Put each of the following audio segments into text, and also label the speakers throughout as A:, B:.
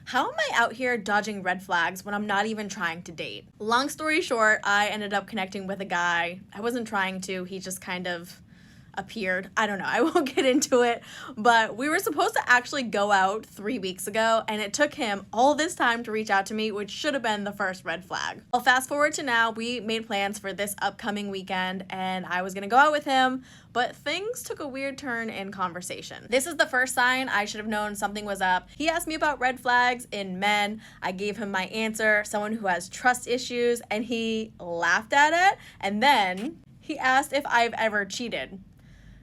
A: How am I out here dodging red flags when I'm not even trying to date? Long story short, I ended up connecting with a guy. I wasn't trying to, he just kind of appeared. I don't know. I won't get into it, but we were supposed to actually go out 3 weeks ago, and it took him all this time to reach out to me, which should have been the first red flag. Well, fast forward to now, we made plans for this upcoming weekend, and I was gonna go out with him, but things took a weird turn in conversation. This is the first sign I should have known something was up. He asked me about red flags in men. I gave him my answer, someone who has trust issues, and he laughed at it, and then he asked if I've ever cheated.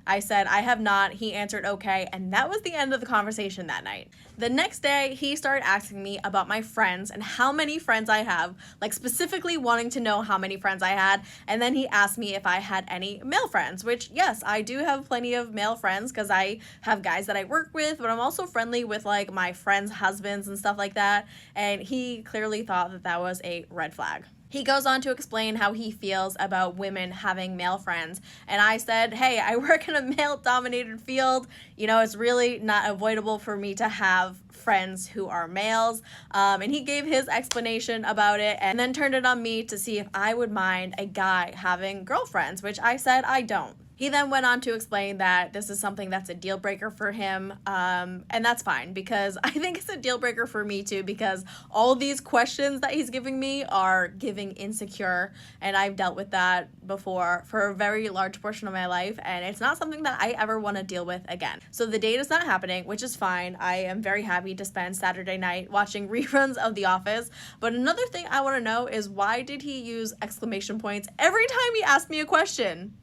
A: I said, I have not. He answered okay, and that was the end of the conversation that night. The next day, he started asking me about my friends and how many friends I have, like specifically wanting to know how many friends I had, and then he asked me if I had any male friends, which, yes, I do have plenty of male friends because I have guys that I work with, but I'm also friendly with, like, my friends' husbands and stuff like that, and he clearly thought that that was a red flag. He goes on to explain how he feels about women having male friends. And I said, hey, I work in a male-dominated field. You know, it's really not avoidable for me to have friends who are males. And he gave his explanation about it and then turned it on me to see if I would mind a guy having girlfriends, which I said I don't. He then went on to explain that this is something that's a deal breaker for him, and that's fine because I think it's a deal breaker for me too because all these questions that he's giving me are giving insecure, and I've dealt with that before for a very large portion of my life, and it's not something that I ever want to deal with again. So the date is not happening, which is fine. I am very happy to spend Saturday night watching reruns of The Office, but another thing I want to know is why did he use exclamation points every time he asked me a question?